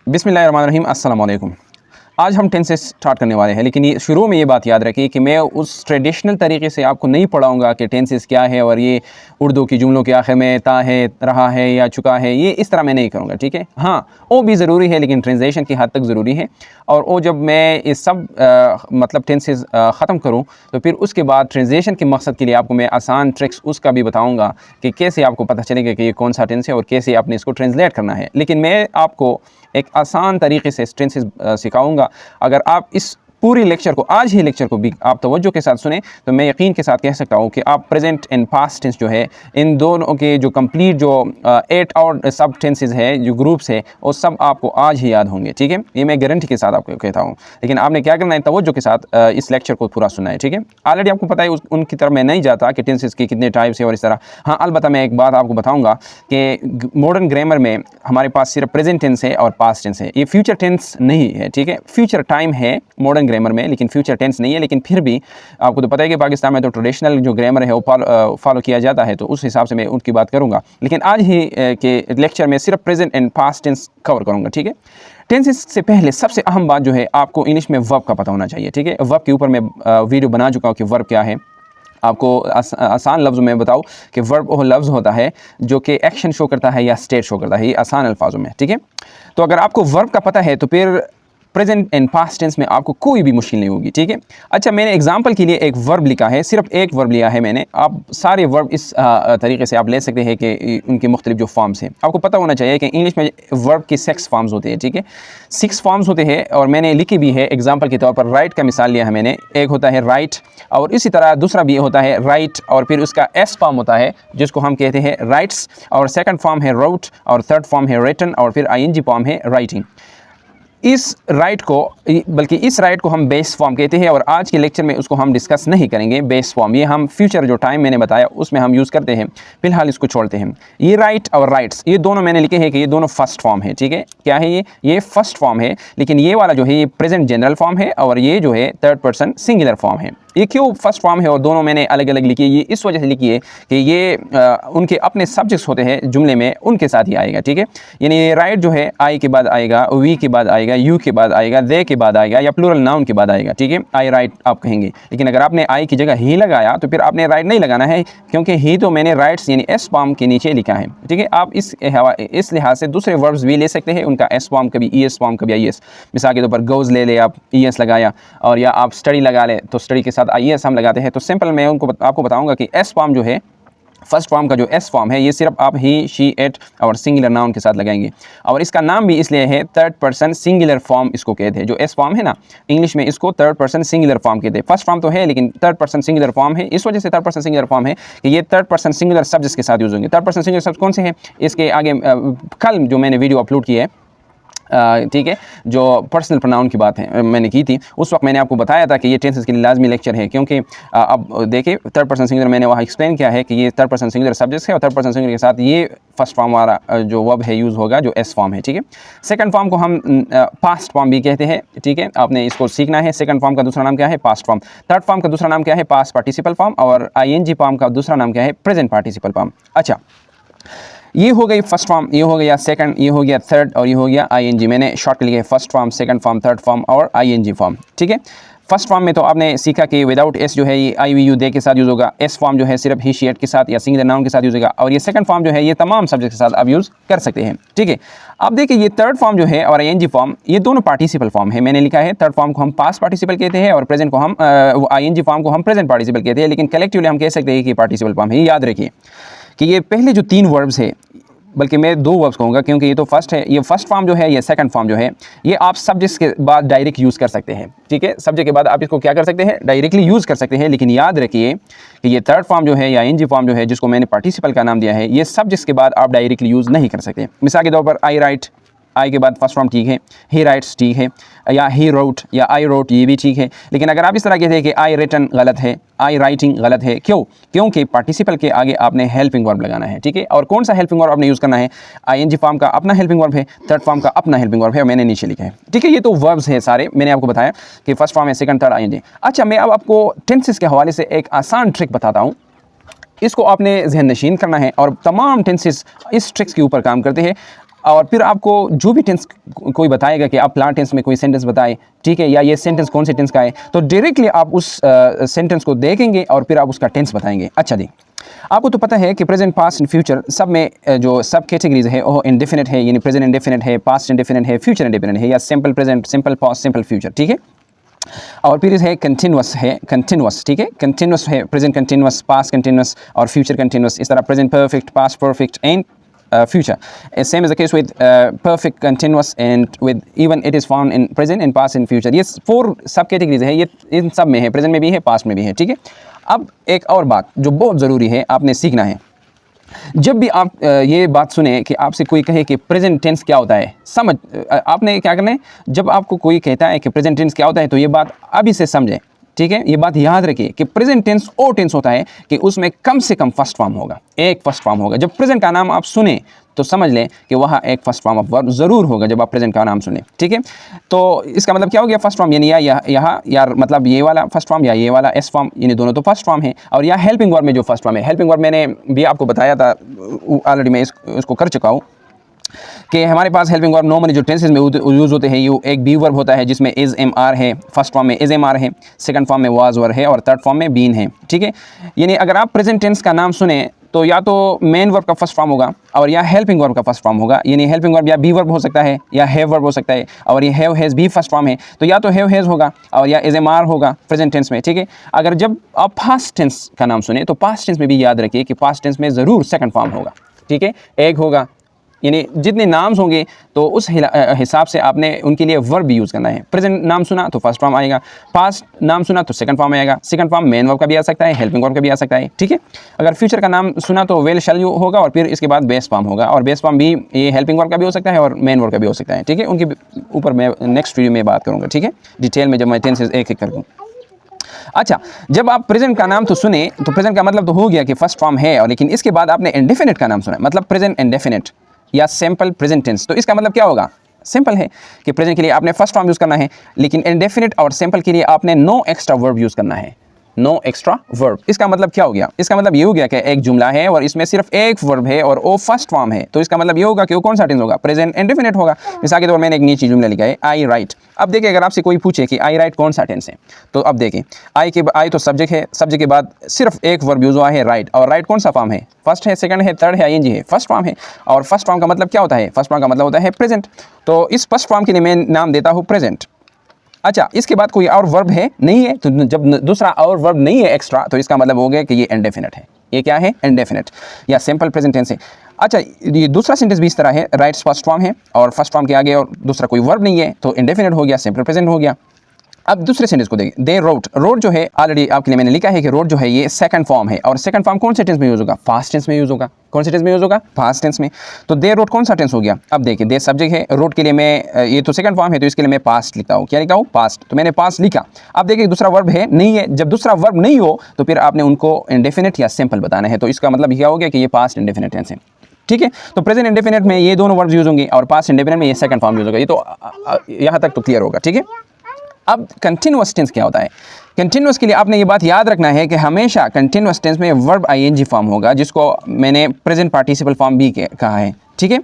बिस्मिल्लाहिर्रहमानिर्रहीम अस्सलाम वालेकुम। आज हम टेंसेस स्टार्ट करने वाले हैं, लेकिन ये शुरू में ये बात याद रखिए कि मैं उस ट्रेडिशनल तरीके से आपको नहीं पढ़ाऊंगा कि टेंसेस क्या है और ये उर्दू की जुमलों के आखिर में ता है, रहा है या चुका है, ये इस तरह मैं नहीं करूँगा, ठीक है। हाँ, वो भी ज़रूरी है लेकिन ट्रांसलेशन की हद तक ज़रूरी है। और वो जब मैं ये सब मतलब टेंसेस ख़त्म करूँ तो फिर उसके बाद ट्रांसलेशन के मकसद के लिए आपको मैं आसान ट्रिक्स उसका भी बताऊँगा कि कैसे आपको पता चलेगा कि ये कौन सा टेंस है और कैसे आपने इसको ट्रांसलेट करना है। लेकिन मैं आपको एक आसान तरीके से टेंसेस सिखाऊंगा। अगर आप इस पूरी लेक्चर को, आज ही लेक्चर को भी आप तवज्जो के साथ सुने तो मैं यकीन के साथ कह सकता हूँ कि आप प्रेजेंट एंड पास्ट टेंस जो है, इन दोनों के जो कंप्लीट जो 8 और सब टेंसेस है, जो ग्रुप्स है, वो सब आपको आज ही याद होंगे, ठीक है। ये मैं गारंटी के साथ आपको कहता हूँ। लेकिन आपने क्या करना है, तवज्जो के साथ इस लेक्चर को पूरा सुनना है, ठीक है। ऑलरेडी आपको पता है उनकी तरफ मैं नहीं जाता कि टेंसेस के कितने टाइप्स है और इस तरह। हाँ, अलबत्ता मैं एक बात आपको बताऊँगा कि मॉडर्न ग्रामर में हमारे पास सिर्फ प्रेजेंट टेंस है और पास्ट टेंस है, ये फ्यूचर टेंस नहीं है, ठीक है। फ्यूचर टाइम है मॉडर्न ग्रामर में, लेकिन फ्यूचर टेंस नहीं है। लेकिन फिर भी आपको तो पता है कि पाकिस्तान में तो ट्रेडिशनल जो ग्रामर है वो फॉलो किया जाता है, तो उस हिसाब से मैं उनकी बात करूंगा। लेकिन आज ही के लेक्चर में सिर्फ present and past tense cover करूंगा, ठीक है। टेंसेस से पहले सबसे अहम बात जो है, आपको इंग्लिश में वर्ब का पता होना चाहिए, ठीक है। वर्ब के ऊपर मैं वीडियो बना चुका हूँ कि वर्ब क्या है। आपको आसान लफ्ज़ों में बताऊँ कि वर्ब वो लफ्ज़ होता है जो कि एक्शन शो करता है या स्टेट शो करता है, ये आसान अल्फाजों में, ठीक है। तो अगर आपको वर्ब का पता है तो फिर प्रेजेंट एंड पास्ट टेंस में आपको कोई भी मुश्किल नहीं होगी, ठीक है। अच्छा, मैंने एग्जांपल के लिए एक वर्ब लिखा है, सिर्फ एक वर्ब लिया है मैंने। आप सारे वर्ब इस तरीके से आप ले सकते हैं कि उनके मुख्तलिफ जो फॉर्म्स हैं। आपको पता होना चाहिए कि इंग्लिश में वर्ब के 6 फॉर्म्स होते हैं, ठीक है। 6 फॉर्म्स होते हैं और मैंने लिखी भी है एग्जाम्पल के तौर पर। राइट का मिसाल लिया है मैंने, एक होता है राइट, और इसी तरह दूसरा भी होता है राइट, और फिर उसका एस फॉर्म होता है जिसको हम कहते हैं राइट्स, और सेकंड फॉर्म है रोट, और थर्ड फॉर्म है रिटन, और फिर आईएनजी फॉर्म है राइटिंग। इस राइट को हम बेस फॉर्म कहते हैं, और आज के लेक्चर में उसको हम डिस्कस नहीं करेंगे। बेस फॉर्म ये हम फ्यूचर जो टाइम मैंने बताया उसमें हम यूज़ करते हैं, फिलहाल इसको छोड़ते हैं। ये राइट और राइट्स ये दोनों मैंने लिखे हैं कि ये दोनों फर्स्ट फॉर्म है, ठीक है। क्या है ये फर्स्ट फॉर्म है, लेकिन ये वाला जो है ये प्रेजेंट जनरल फॉर्म है, और ये जो है थर्ड पर्सन सिंगुलर फॉर्म है। ये क्यों फर्स्ट फॉर्म है और दोनों मैंने अलग अलग लिखी है, ये इस वजह से लिखी है कि ये उनके अपने सब्जेक्ट्स होते हैं जुमले में, उनके साथ ही आएगा, ठीक है। यानी ये राइट जो है आई के बाद आएगा, वी के बाद आएगा, यू के बाद आएगा, दे के बाद आएगा, या प्लूरल नाउन के बाद आएगा, ठीक है। आई राइट आप कहेंगे, लेकिन अगर आपने आई की जगह ही लगाया तो फिर आपने राइट नहीं लगाना है, क्योंकि ही तो मैंने राइट्स यानी एस फॉर्म के नीचे लिखा है, ठीक है। आप इस लिहाज से दूसरे वर्ब्स भी ले सकते हैं, उनका एस फॉर्म कभी ई एस फॉर्म कभी आई एस। मिसाल के तौर पर गोज़ ले आप ई एस लगाया, और या आप स्टडी लगा ले तो स्टडी के साथ आई एस हम लगाते हैं। तो सिंपल मैं आपको बताऊंगा कि एस फॉर्म जो है, फर्स्ट फॉर्म का जो एस फॉर्म है, ये सिर्फ आप ही, शी, इट और सिंगुलर नाउन के साथ लगाएंगे। और इसका नाम भी इसलिए है थर्ड पर्सन सिंगुलर फॉर्म इसको कहते हैं। जो एस फॉर्म है ना, इंग्लिश में इसको थर्ड पर्सन सिंगुलर फॉर्म कहते हैं। फर्स्ट फॉर्म तो है लेकिन थर्ड पर्सन सिंगुलर फॉर्म है। इस वजह से थर्ड पर्सन सिंगुलर फॉर्म है कि ये थर्ड पर्सन सिंगुलर सब्जेक्ट्स के साथ यूज होंगे। थर्ड पर्सन सिंगुलर सब्जेक्ट कौन से हैं, इसके आगे कल जो मैंने वीडियो अपलोड की है, ठीक है, जो पर्सनल प्रोनाउन की बात है मैंने की थी, उस वक्त मैंने आपको बताया था कि ये टेंसेस के लिए लाजमी लेक्चर है, क्योंकि अब देखिए थर्ड पर्सन सिंगुलर मैंने वहाँ एक्सप्लेन किया है कि ये थर्ड पर्सन सिंगुलर सब्जेक्ट है, और थर्ड पर्सन सिंगुलर के साथ ये फर्स्ट फॉर्म वाला जो वर्ब है यूज़ होगा, जो एस फॉर्म है, ठीक है। सेकंड फॉर्म को हम पास्ट फॉर्म भी कहते हैं, ठीक है। आपने इसको सीखना है। सेकंड फॉर्म का दूसरा नाम क्या है, पास्ट फॉर्म। थर्ड फॉर्म का दूसरा नाम क्या है, पास्ट पार्टिसिपल फॉर्म। और आईएनजी फॉर्म का दूसरा नाम क्या है, प्रेजेंट पार्टिसिपल फॉर्म। अच्छा, ये हो गई फर्स्ट फॉर्म, ये हो गया सेकंड, ये हो गया थर्ड, और ये हो गया आईएनजी। मैंने शॉर्ट लिखे first form, second form, third form और आईएनजी फॉर्म, ठीक है। फर्स्ट फॉर्म में तो आपने सीखा कि विदाउट एस जो है ये आई वी यू दे के साथ यूज़ होगा। एस फॉर्म जो है सिर्फ ही, शी, इट के साथ या सिंगुलर नाउन के साथ यूज़ होगा। और ये सेकंड फॉर्म जो है ये तमाम सब्जेक्ट के साथ आप यूज़ कर सकते हैं, ठीक है। अब देखिए ये थर्ड फॉर्म जो है और आईएनजी फॉर्म, ये दोनों पार्टिसिपल फॉर्म है। मैंने लिखा है थर्ड फॉर्म को हम पास्ट पार्टिसिपल कहते हैं, और प्रेजेंट को हम आईएनजी फॉर्म को हम प्रेजेंट पार्टिसिपल कहते हैं, लेकिन कलेक्टिवली हम कह सकते हैं कि पार्टिसिपल फॉर्म है। याद रखिए कि ये पहले जो 3 वर्ब्स है, बल्कि मैं 2 वर्ब्स कहूँगा क्योंकि ये तो फर्स्ट है, ये फर्स्ट फॉर्म जो है, ये सेकंड फॉर्म जो है, ये आप सब्जेक्ट्स के बाद डायरेक्ट यूज़ कर सकते हैं, ठीक है। सब्जेक्ट के बाद आप इसको क्या कर सकते हैं, डायरेक्टली यूज़ कर सकते हैं। लेकिन याद रखिए कि ये थर्ड फॉर्म जो है या एनजी फॉर्म जो है, जिसको मैंने पार्टिसिपल का नाम दिया है, ये सब्जेक्ट्स के बाद आप डायरेक्टली यूज़ नहीं कर सकते। मिसाल के तौर पर आई राइट, आई के बाद फर्स्ट फॉर्म ठीक है, ही राइट्स ठीक है, या ही रोट या आई रोट ये भी ठीक है। लेकिन अगर आप इस तरह कहते हैं कि आई रिटन गलत है, आई राइटिंग गलत है, क्यों? क्योंकि पार्टिसिपल के आगे आपने हेल्पिंग वर्ब लगाना है, ठीक है। और कौन सा हेल्पिंग वर्ब आपने यूज़ करना है, आईएनजी फॉर्म का अपना हेल्पिंग वर्ब है, थर्ड फॉर्म का अपना हेल्पिंग वर्ब है, मैंने नीचे लिखा है, ठीक है। ये तो वर्ब्स है सारे, मैंने आपको बताया कि फर्स्ट फॉर्म है, सेकंड, थर्ड, आईएनजी। अच्छा, मैं अब आपको टेंसेस के हवाले से एक आसान ट्रिक बताता हूँ। इसको आपने जहन नशीन करना है, और तमाम टेंसेस इस ट्रिक्स के ऊपर काम करते हैं। और फिर आपको जो भी टेंस कोई बताएगा कि आप प्लांट टेंस में कोई सेंटेंस बताए, ठीक है, या ये सेंटेंस कौन से टेंस का है, तो डायरेक्टली आप उस सेंटेंस को देखेंगे और फिर आप उसका टेंस बताएंगे। अच्छा जी, आपको तो पता है कि प्रेजेंट, पास्ट एंड फ्यूचर सब में जो सब कैटेगरीज है वो इंडेफिनिट है, यानी प्रेजेंट इंडेफिनिट है, पास्ट इंडेफिनिट है, फ्यूचर इंडेफिनिट है, या simple present, simple past, simple future, ठीक है। और फिर है कंटिन्यूस, है कंटिन्यूस, ठीक है, कंटिन्यूस है, प्रेजेंट कंटिन्यूस, पास्ट कंटिन्यूस और फ्यूचर कंटिन्यूस। इस तरह present perfect, past perfect and future. Same is the case with perfect, continuous and with even it is found in present and past and future. ये 4 सब categories है, ये इन सब में है, प्रेजेंट में भी है, पास्ट में भी है, ठीक है। अब एक और बात जो बहुत ज़रूरी है आपने सीखना है, जब भी आप ये बात सुने कि आपसे कोई कहे कि प्रेजेंट टेंस क्या होता है, समझ आपने क्या करना है, जब आपको कोई कहता है कि प्रेजेंट टेंस क्या होता है तो ये बात अभी से समझें, ठीक है। ये बात याद रखिए कि प्रेजेंट टेंस वो टेंस होता है कि उसमें कम से कम फर्स्ट फॉर्म होगा, एक फर्स्ट फॉर्म होगा। जब प्रेजेंट का नाम आप सुने तो समझ लें कि वहाँ एक फर्स्ट फॉर्म ऑफ वर्ब ज़रूर होगा जब आप प्रेजेंट का नाम सुने, ठीक है। तो इसका मतलब क्या हो गया, फर्स्ट फॉर्म यानी या मतलब ये वाला फर्स्ट फॉर्म या ये वाला एस फॉर्म, यानी दोनों तो फर्स्ट फॉर्म है। और या हेल्पिंग वर्ब में जो फर्स्ट फॉर्म है, हेल्पिंग वर्ब मैंने भी आपको बताया था ऑलरेडी, मैं इसको कर चुका हूँ कि हमारे पास हेल्पिंग वर्ब नॉर्मली जो टेंसेस में यूज़ होते हैं, ये एक बी वर्ब होता है जिसमें इज़ एम आर है, फर्स्ट फॉर्म में इज़ एम आर है, सेकंड फॉर्म में वाज वर है और थर्ड फॉर्म में बीन है, ठीक है। यानी अगर आप प्रेजेंट टेंस का नाम सुने तो या तो मेन वर्ब का फर्स्ट फॉर्म होगा और या हेल्पिंग वर्ब का फर्स्ट फॉर्म होगा, यानी हेल्पिंग वर्ब या बी वर्ब हो सकता है या हैव वर्ब हो सकता है, और ये हैव हैज़ भी फर्स्ट फॉर्म है तो या तो हैव हैज़ होगा और या इज़ एम आर होगा प्रेजेंट टेंस में, ठीक है। अगर जब आप पास्ट टेंस का नाम सुने तो पास्ट टेंस में भी याद रखिए कि पास्ट टेंस में ज़रूर सेकंड फॉर्म होगा, ठीक है, एक होगा, यानी जितने नाम्स होंगे तो उस हिसाब से आपने उनके लिए वर्ब भी यूज़ करना है। प्रेजेंट नाम सुना तो फर्स्ट फॉर्म आएगा, पास्ट नाम सुना तो सेकंड फॉर्म आएगा, सेकंड फॉर्म मेन वर्ब का भी आ सकता है, हेल्पिंग वर्ब का भी आ सकता है, ठीक है। अगर फ्यूचर का नाम सुना तो वेल शैल यू होगा और फिर इसके बाद बेस फॉर्म होगा, और बेस फॉर्म भी ये हेल्पिंग वर्ब का भी हो सकता है और मेन वर्ब का भी हो सकता है, ठीक है। उनके ऊपर मैं नेक्स्ट वीडियो में बात करूँगा, ठीक है, डिटेल में, जब मैं टेंसेस एक एक करूँ। अच्छा, जब आप प्रेजेंट का नाम तो सुने तो प्रेजेंट का मतलब तो हो गया कि फर्स्ट फॉर्म है, और लेकिन इसके बाद आपने इंडेफिनिट का नाम सुना, मतलब प्रेजेंट इंडेफिनिट या सिंपल प्रेजेंट टेंस, तो इसका मतलब क्या होगा, सिंपल है कि प्रेजेंट के लिए आपने फर्स्ट फॉर्म यूज़ करना है, लेकिन इंडेफिनिट और सिंपल के लिए आपने नो एक्स्ट्रा वर्ब यूज़ करना है, नो एक्स्ट्रा वर्ब। इसका मतलब क्या हो गया, इसका मतलब ये हो गया कि एक जुमला है और इसमें सिर्फ एक वर्ब है और वो फर्स्ट फॉर्म है, तो इसका मतलब ये होगा कि वो कौन सा टेंस होगा, प्रेजेंट इंडेफिनिट होगा। मिसाल के तौर पर मैंने एक नीचे जुमला लिखा है आई राइट। अब देखिए, अगर आपसे कोई पूछे कि आई राइट कौन सा टेंस है, तो अब देखिए आई तो सब्जेक्ट है, सब्जेक्ट के बाद सिर्फ एक वर्ब यूज़ हुआ है राइट, और राइट कौन सा फॉर्म है, फर्स्ट है, सेकंड है, थर्ड है, आईएनजी है, फर्स्ट फॉर्म है। और फर्स्ट फॉर्म का मतलब क्या होता है, फर्स्ट फॉर्म का मतलब होता है प्रेजेंट, तो इस फर्स्ट फॉर्म के लिए मैं नाम देता हूँ प्रेजेंट। अच्छा, इसके बाद कोई और वर्ब है नहीं है, तो जब दूसरा और वर्ब नहीं है एक्स्ट्रा तो इसका मतलब हो गया कि ये इंडेफिनिट है। ये क्या है, इंडेफिनिट या सिंपल प्रेजेंट टेंस है। अच्छा, ये दूसरा सेंटेंस भी इस तरह है, राइट्स फर्स्ट फॉर्म है और फर्स्ट फॉर्म के आगे और दूसरा कोई वर्ब नहीं है तो इंडेफिनिट हो गया, सिंपल प्रेजेंट हो गया। अब दूसरे सेंटेंस को देखिए, दे रोट। रोट जो है ऑलरेडी आपके लिए मैंने लिखा है कि रोट जो है ये सेकंड फॉर्म है, और सेकंड फॉर्म कौन से टेंस में यूज़ होगा, पास्ट टेंस में यूज़ होगा। कौन से टेंस में यूज़ होगा, पास्ट टेंस में। तो दे रोट कौन सा टेंस हो गया, अब देखिए दे सब्जेक्ट है, रोट के लिए मैं ये तो सेकंड फॉर्म है तो इसके लिए मैं पास्ट लिखता हूँ, क्या लिखता हूँ, पास्ट, तो मैंने पास्ट लिखा। अब देखिए दूसरा वर्ब है नहीं है, जब दूसरा वर्ब नहीं हो तो फिर आपने उनको इंडेफिनिट या सिंपल बताना है, तो इसका मतलब क्या हो गया कि ये पास्ट इंडेफिनिट टेंस है, ठीक है। तो प्रेजेंट इंडेफिनिट में ये दोनों वर्ड्स यूज़ होंगे और पास्ट इंडेफिनिट में ये सेकंड फॉर्म यूज़ होगा। ये तो यहाँ तक तो क्लियर होगा, ठीक है। अब कंटिन्यूअस टेंस क्या होता है, कंटिन्यूअस के लिए आपने ये बात याद रखना है कि हमेशा कंटिन्यूअस टेंस में वर्ब आईएनजी फॉर्म होगा, जिसको मैंने प्रेजेंट पार्टिसिपल फॉर्म भी कहा है, ठीक है।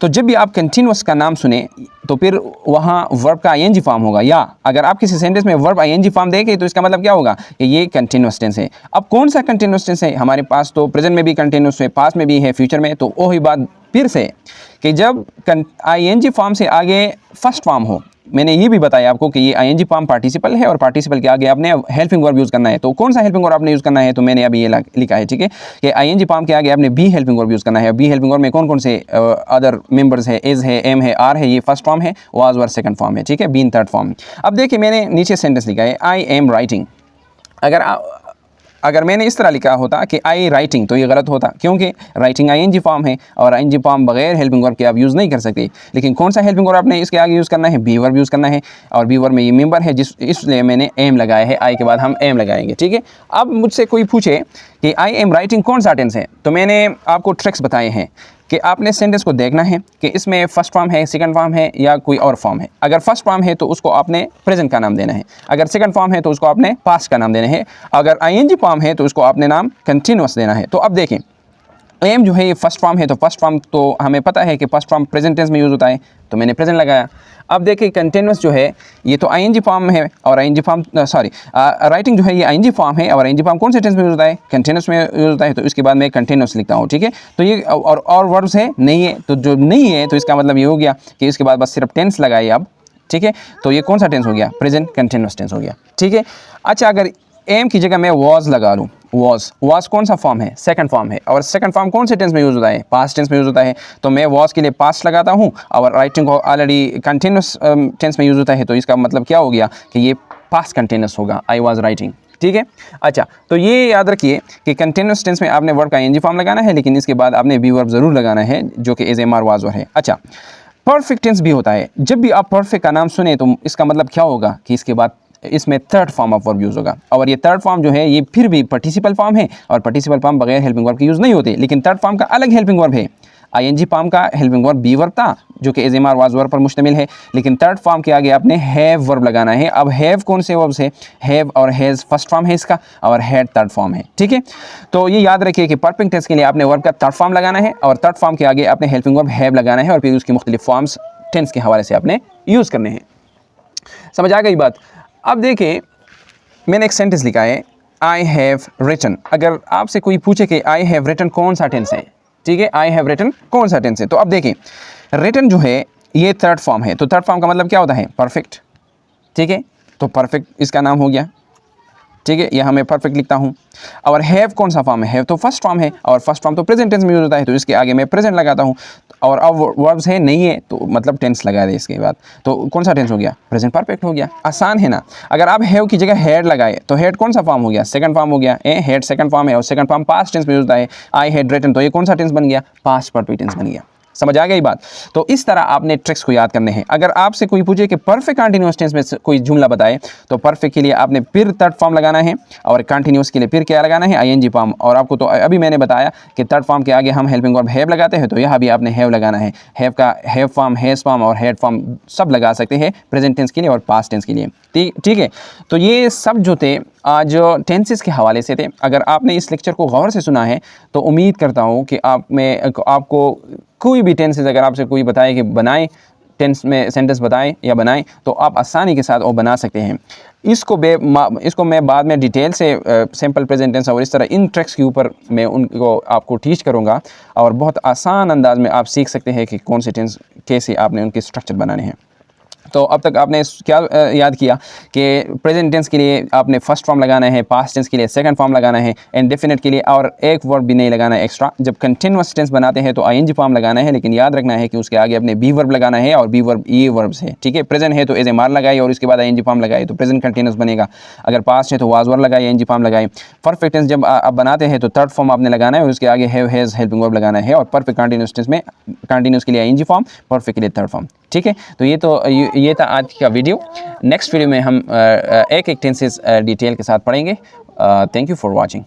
तो जब भी आप कंटिन्यूअस का नाम सुने तो फिर वहाँ वर्ब का आईएनजी फॉर्म होगा, या अगर आप किसी सेंटेंस में वर्ब आईएनजी फॉर्म देखें तो इसका मतलब क्या होगा कि ये कंटिन्यूअस टेंस है। अब कौन सा कंटिन्यूअस टेंस है, हमारे पास तो प्रेजेंट में भी कंटिन्यूअस है, पास्ट में भी है, फ्यूचर में, तो वही बात फिर से कि जब आईएनजी फॉर्म से आगे फर्स्ट फॉर्म हो। मैंने ये भी बताया आपको कि ये आईएनजी फॉर्म पार्टिसिपल है और पार्टिसिपल के आगे आपने हेल्पिंग वर्ब यूज़ करना है, तो कौन सा हेल्पिंग वर्ब आपने यूज़ करना है, तो मैंने अभी ये लिखा है, ठीक है, कि आईएनजी फॉर्म के आगे आपने बी हेल्पिंग वर्ब यूज़ करना है। बी हेल्पिंग वर्ब में कौन कौन से अदर मेंबर्स है, इज है, एम है, आर है, ये फर्स्ट फॉर्म है, वाज वर सेकंड फॉर्म है, ठीक है, बीन थर्ड फॉर्म। अब देखिए मैंने नीचे सेंटेंस लिखा है आई एम राइटिंग। अगर मैंने इस तरह लिखा होता कि आई राइटिंग तो ये गलत होता, क्योंकि राइटिंग आईएनजी फॉर्म है और आईएनजी फॉर्म बगैर हेल्पिंग वर्ब के आप यूज़ नहीं कर सकते। लेकिन कौन सा हेल्पिंग वर्ब आपने इसके आगे यूज़ करना है, बी वर्ब यूज़ करना है, और बी वर्ब में ये मेंबर है इसलिए मैंने एम लगाया है, आई के बाद हम एम लगाएंगे, ठीक है। अब मुझसे कोई पूछे कि आई एम राइटिंग कौन सा टेंस है, तो मैंने आपको ट्रिक्स बताए हैं कि आपने सेंटेंस को देखना है कि इसमें फर्स्ट फॉर्म है, सेकंड फॉर्म है या कोई और फॉर्म है। अगर फर्स्ट फॉर्म है तो उसको आपने प्रेजेंट का नाम देना है, अगर सेकंड फॉर्म है तो उसको आपने पास्ट का नाम देना है, अगर आईएनजी फॉर्म है तो उसको आपने नाम कंटिन्यूअस देना है। तो अब देखें एम जो है ये फर्स्ट फॉर्म है, तो फर्स्ट फॉर्म तो हमें पता है कि फर्स्ट फॉर्म प्रेजेंट टेंस में यूज़ होता है, तो मैंने प्रेजेंट लगाया। अब देखिए कंटिन्यूस जो है ये तो आईएनजी फॉर्म है, और आईएनजी फॉर्म राइटिंग जो है ये आईएनजी फॉर्म है, और आईएनजी फॉर्म कौन से टेंस में यूज़ होता है? कंटिन्यूस में यूज़ होता है। तो इसके बाद मैं कंटिन्यूस लिखता हूँ, ठीक है। तो ये और वर्ब्स है नहीं है, तो जो नहीं है तो इसका मतलब ये हो गया कि इसके बाद बस सिर्फ टेंस लगाइए अब, ठीक है। तो ये कौन सा टेंस हो गया? प्रेजेंट कंटिन्यूस टेंस हो गया, ठीक है। अच्छा, अगर एम की जगह मैं वॉज लगा लूँ, वॉज कौन सा फॉर्म है? सेकंड फॉर्म है, और सेकंड फॉर्म कौन से टेंस में यूज़ होता है? पास्ट टेंस में यूज़ होता है। तो मैं वॉज के लिए पास्ट लगाता हूँ, और राइटिंग को ऑलरेडी कंटिन्यूस टेंस में यूज़ होता है, तो इसका मतलब क्या हो गया कि ये पास्ट कंटिन्यूस होगा, आई वॉज राइटिंग, ठीक है। अच्छा, तो ये याद रखिए कि कंटिन्यूस टेंस में आपने वर्ब का एनजी फॉर्म लगाना है, लेकिन इसके बाद आपने बी वर्ब ज़रूर लगाना है, जो कि एज एम आर वाज है। अच्छा, परफेक्ट टेंस भी होता है। जब भी आप परफेक्ट का नाम सुने तो इसका मतलब क्या होगा कि इसके बाद इसमें third form of verb use होगा, और ये थर्ड फॉर्म जो है ये फिर भी पार्टिसिपल फॉर्म है, और पार्टिसिपल फॉर्म बगैर हेल्पिंग वर्ब के यूज़ नहीं होते, लेकिन थर्ड फॉर्म का अलग हेल्पिंग वर्ब है। आईएनजी फॉर्म का हेल्पिंग वर्ब बी वर्ब था, जो कि is am are was verb पर मुश्तमिल है, लेकिन थर्ड फॉर्म के आगे आपने हैव वर्ब लगाना है। अब हैव कौन से वर्ब्स है? हैव और हैज़ फर्स्ट फॉर्म है इसका, और हैड थर्ड फॉर्म है, ठीक है। तो ये याद रखिए कि परफेक्ट टेंस के लिए आपने वर्ब का थर्ड फॉर्म लगाना है, और थर्ड फॉर्म के आगे आपने हेल्पिंग वर्ब हैव लगाना है, और फिर उसकी मुख्तलिफ फॉर्म्स टेंस के हवाले से आपने यूज़ करने हैं। समझ आ गई बात? अब देखें, मैंने एक सेंटेंस लिखा है, आई हैव रिटन। अगर आपसे कोई पूछे कि आई हैव रिटन कौन सा टेंस है, ठीक है, आई हैव रिटन कौन सा टेंस है, तो अब देखें रिटन जो है ये थर्ड फॉर्म है, तो थर्ड फॉर्म का मतलब क्या होता है? परफेक्ट, ठीक है। तो परफेक्ट इसका नाम हो गया, ठीक है, यह मैं परफेक्ट लिखता हूँ। और हैव कौन सा फॉर्म है? हैव तो फर्स्ट फॉर्म है, और फर्स्ट फॉर्म तो प्रेजेंट टेंस में यूज होता है, तो इसके आगे मैं प्रेजेंट लगाता हूँ। और अब वर्ब्स है नहीं है, तो मतलब टेंस लगा दे इसके बाद, तो कौन सा टेंस हो गया? प्रेजेंट परफेक्ट हो गया। आसान है ना। अगर आप हैव की जगह हैड लगाए तो हैड कौन सा फॉर्म हो गया? सेकंड फॉर्म हो गया। हैड सेकंड फॉर्म है, और सेकंड फॉर्म पास्ट टेंस में यूज होता है। आई हैड रिटन, तो ये कौन सा टेंस बन गया? पास्ट परफेक्ट टेंस बन गया। समझ आ गई बात? तो इस तरह आपने ट्रिक्स को याद करने हैं। अगर आपसे कोई पूछे कि परफेक्ट कंटिन्यूअस टेंस में कोई जुमला बताए, तो परफेक्ट के लिए आपने फिर थर्ड फॉर्म लगाना है, और कंटिन्यूअस के लिए फिर क्या लगाना है? ING form. और आपको तो अभी मैंने बताया कि थर्ड फॉर्म के आगे हम हेल्पिंग वर्ब हैव लगाते हैं, तो यहाँ भी आपने हैव लगाना है। हैव का हैव फॉर्म, हैज फॉर्म और हैड फॉर्म सब लगा सकते हैं प्रेजेंट टेंस के लिए और पास्ट टेंस के लिए, ठीक है। तो ये सब जो थे आज टेंसेस के हवाले से थे। अगर आपने इस लेक्चर को गौर से सुना है तो उम्मीद करता हूँ कि आपको कोई भी टेंसेस अगर आपसे कोई बताए कि बनाएं, टेंस में सेंटेंस बताएं या बनाएं, तो आप आसानी के साथ वो बना सकते हैं। इसको मैं बाद में डिटेल से सिंपल प्रेजेंट टेंस और इस तरह इन ट्रिक्स के ऊपर मैं उनको आपको टीच करूँगा, और बहुत आसान अंदाज में आप सीख सकते हैं कि कौन से टेंस कैसे आपने उनके स्ट्रक्चर बनाने हैं। तो अब तक आपने क्या याद किया कि प्रेजेंट टेंस के लिए आपने फर्स्ट फॉर्म लगाना है, पास्ट टेंस के लिए सेकंड फॉर्म लगाना है, इंडेफिनिट के लिए और एक वर्ब भी नहीं लगाना है एक्स्ट्रा। जब कंटिन्यूअस टेंस बनाते हैं तो आईएनजी फॉर्म लगाना है, लेकिन याद रखना है कि उसके आगे अपने बी वर्ब लगाना है, और बी वर्ब ये वर्ब्स है, ठीक है। प्रेजेंट है तो एज एम आर लगाई और उसके बाद आईएनजी फॉर्म लगाई, तो प्रेजेंट कंटिन्यूअस बनेगा। अगर पास्ट है तो वाज वर्ब लगाई, आईएनजी फॉर्म लगाई। परफेक्ट टेंस जब आप बनाते हैं तो थर्ड फॉर्म आपने लगाना है, और उसके आगे हैव, हैज, हेल्पिंग वर्ब लगाना है, और परफेक्ट कंटिन्यूअस टेंस में कंटिन्यूअस के लिए आईएनजी फॉर्म, परफेक्ट के लिए थर्ड फॉर्म, ठीक है। तो ये था आज का वीडियो। नेक्स्ट वीडियो में हम एक टेंसेस डिटेल के साथ पढ़ेंगे। Thank you for watching.